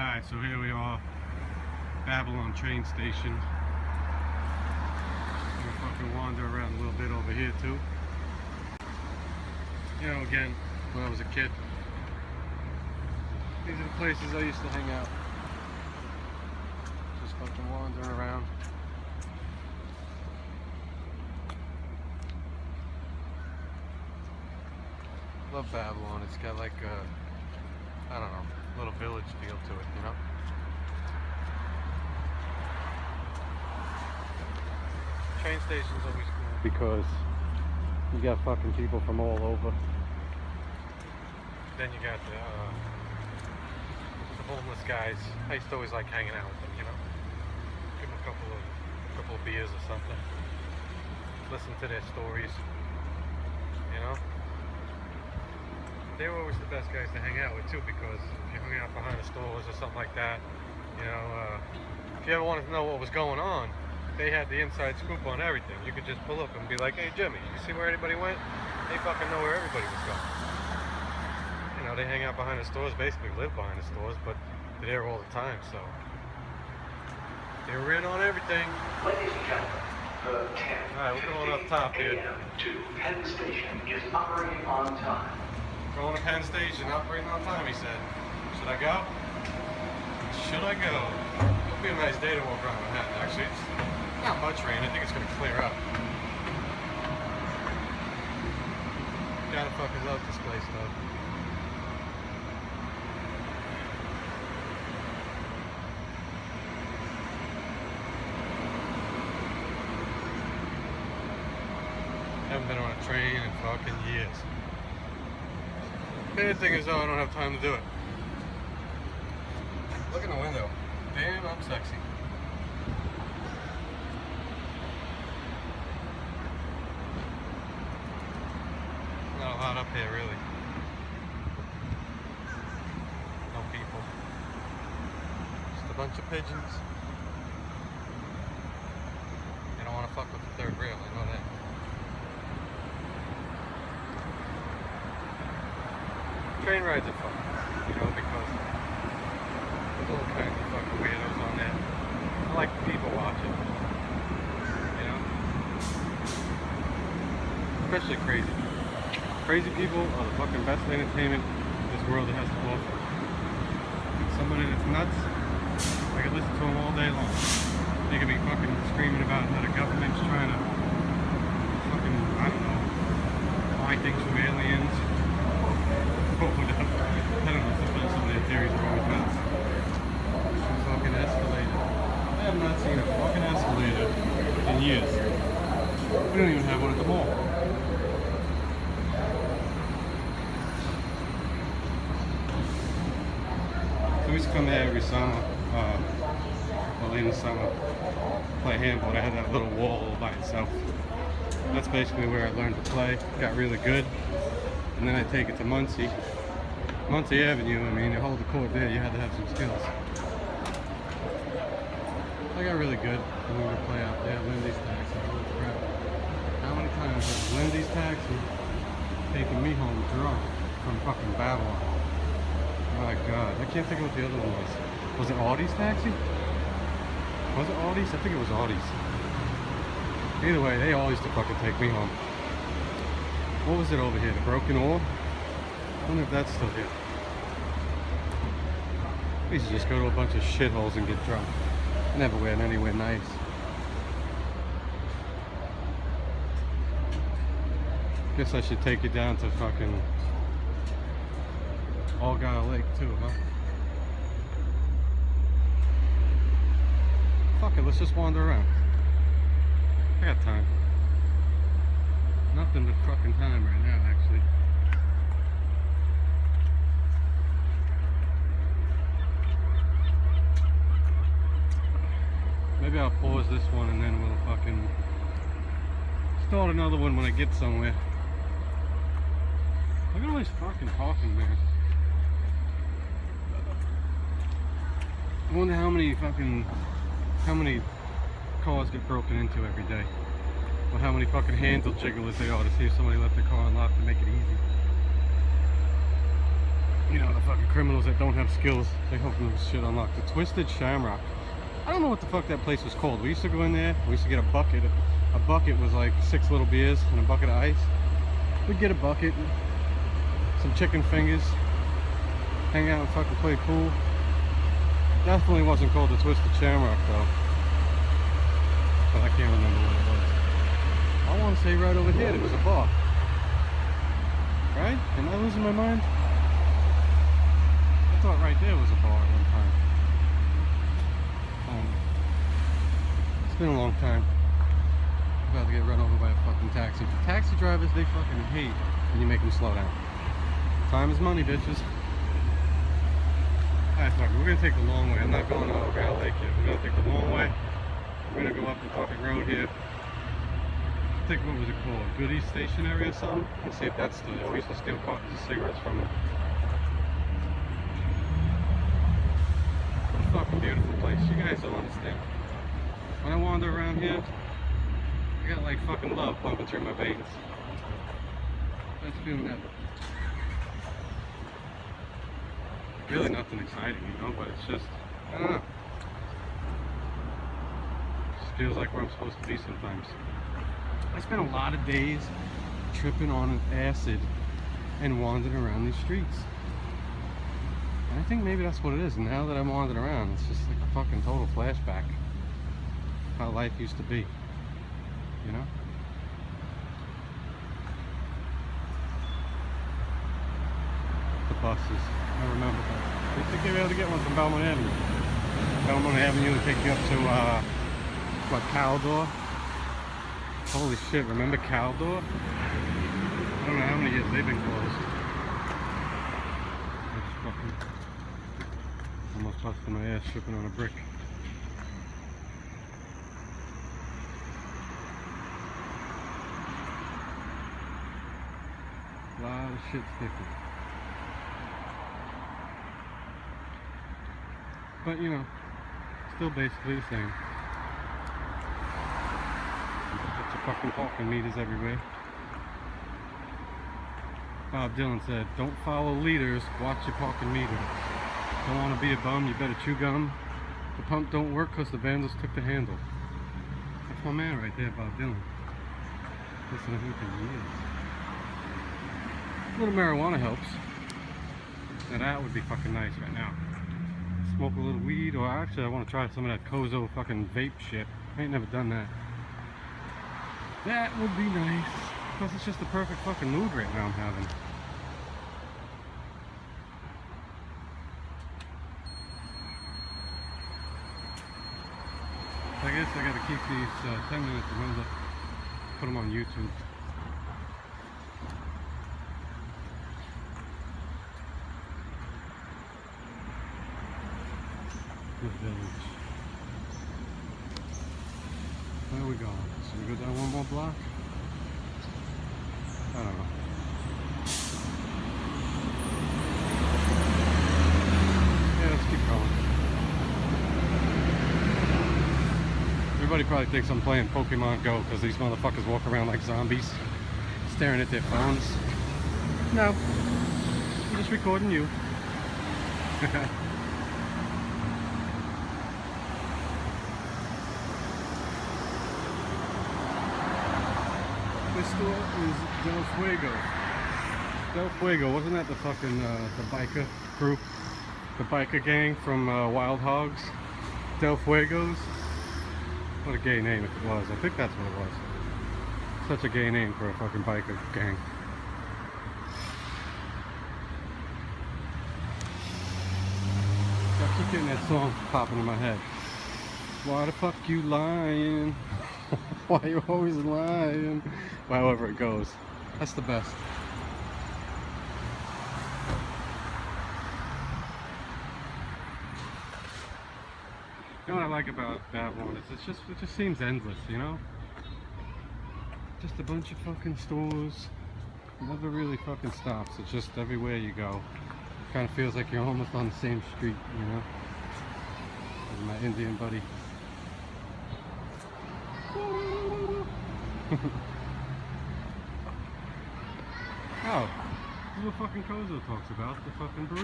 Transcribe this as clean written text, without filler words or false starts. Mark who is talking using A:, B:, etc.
A: Alright, so here we are, Babylon train station. We'll fucking wander around a little bit over here too. You know, again, when I was a kid, these are the places I used to hang out. Just fucking wandering around. Love Babylon. It's got like a, I don't know, little village feel to it, you know? Train station's always cool because you got fucking people from all over. Then you got the homeless guys. I used to always like hanging out with them, you know? Give them a couple of beers or something. Listen to their stories, you know? They were always the best guys to hang out with too, because if you hung out behind the stores or something like that, you know, if you ever wanted to know what was going on, they had the inside scoop on everything. You could just pull up and be like, hey Jimmy, you see where anybody went? They fucking know where everybody was going. You know, they hang out behind the stores, basically live behind the stores, but they're there all the time, so they were in on everything.
B: Ladies and gentlemen, the 10
A: Alright, we're going up top here.
B: to Penn Station is operating on time.
A: Going to Penn Station, operating on time, he said. Should I go? Should I go? It'll be a nice day to walk around Manhattan, actually. It's not much rain. I think it's going to clear up. Gotta fucking love this place, though. Haven't been on a train in fucking years. The thing is, though, I don't have time to do it. Look in the window. Damn, I'm sexy. Not a lot up here, really. No people. Just a bunch of pigeons. You don't want to fuck with the third rail, I know that. Train rides are fun, you know, because there's all kinds of fucking weirdos on there. I like people watching, you know? Especially crazy people. Crazy people are the fucking best entertainment this world has to offer. Somebody that's nuts, I can listen to them all day long. They can be fucking screaming about how the government's trying to fucking, I don't know, buy things from aliens. I don't know, sometimes some of their theories are always nuts. Fucking escalator. I have not seen a fucking escalator in years. We don't even have one at the mall. So we used to come here every summer, well in the summer, play handball. I had that little wall all by itself. That's basically where I learned to play, got really good. And then I take it to Muncie Avenue. I mean, to hold the court there, you had to have some skills. I got really good when we would play out there. Lindy's Taxi. Holy crap. How many times has Lindy's Taxi taken me home drunk from fucking Babylon? My God. I can't think of what the other one was. Was it Audie's Taxi? Was it Audie's? I think it was Audie's. Either way, they all used to fucking take me home. What was it over here? The Broken Oar? I wonder if that's still here. We used to just go to a bunch of shitholes and get drunk. Never went anywhere nice. Guess I should take you down to fucking Argyle Lake too, huh? Fuck it, let's just wander around. I got time. Nothing but fucking time right now, actually. Maybe I'll pause this one and then we'll fucking start another one when I get somewhere. Look at all these fucking talking, man. I wonder how many cars get broken into every day. Or how many fucking handle jigglers they are to see if somebody left their car unlocked to make it easy. You know, the fucking criminals that don't have skills, they hoping this shit unlocked. The Twisted Shamrock. I don't know what the fuck that place was called. We used to go in there, we used to get a bucket. A bucket was like 6 little beers and a bucket of ice. We'd get a bucket, some chicken fingers, hang out and fucking play pool. Definitely wasn't called the Twisted Shamrock though. But I can't remember what it was. I want to say right over here, there was a bar. Right? Am I losing my mind? I thought right there was a bar at one time. It's been a long time. I'm about to get run over by a fucking taxi. Taxi drivers, they fucking hate when you make them slow down. Time is money, bitches. Alright, fuck it. We're gonna take the long way. I'm not going to Grand Lake yet. We're gonna take the long way. We're gonna go up the fucking road here. I think, what was it called? Goodies Stationery or something? Let's see if that's still there. We used to steal cartons of cigarettes from it. What a fucking beautiful place. You guys don't understand. When I wander around here, I got like fucking love pumping through my veins. That's feeling that. Really nothing exciting, you know, but it's just, I don't know. It just feels like where I'm supposed to be sometimes. I spent a lot of days tripping on an acid and wandering around these streets. And I think maybe that's what it is. And now that I'm wandering around, it's just like a fucking total flashback. How life used to be, you know? The buses, I remember that. I think you'll be able to get one from Belmont Avenue. Belmont Avenue will take you up to, what, Caldor? Holy shit, remember Caldor? I don't know how many years they've been closed. That's fucking... Almost busted my ass tripping on a brick. A lot of shit's different. But you know, still basically the same. Bunch of fucking parking meters everywhere. Bob Dylan said, don't follow leaders, watch your parking meter. Don't want to be a bum, you better chew gum. The pump don't work because the vandals took the handle. That's my man right there, Bob Dylan. Listen to him for years. A little marijuana helps. Now that would be fucking nice right now. Smoke a little weed, or actually I want to try some of that Kozo fucking vape shit. I ain't never done that. That would be nice. Plus it's just the perfect fucking mood right now I'm having. I guess I gotta keep these 10 minutes of ones up, put them on YouTube. The village. Where are we going? So we go down one more block? I don't know. Yeah, let's keep going. Everybody probably thinks I'm playing Pokemon Go because these motherfuckers walk around like zombies, staring at their phones. No, I'm just recording you. This store is Del Fuego. Del Fuego, wasn't that the fucking the biker group, the biker gang from Wild Hogs? Del Fuegos. What a gay name if it was. I think that's what it was. Such a gay name for a fucking biker gang. I keep getting that song popping in my head. Why the fuck you lying? Why you always lying? However it goes. That's the best. You know what I like about that one is it just seems endless, you know? Just a bunch of fucking stores. Never really fucking stops. It's just everywhere you go. It kind of feels like you're almost on the same street, you know? With my Indian buddy. Oh, this is what fucking Kozo talks about, the fucking burrito.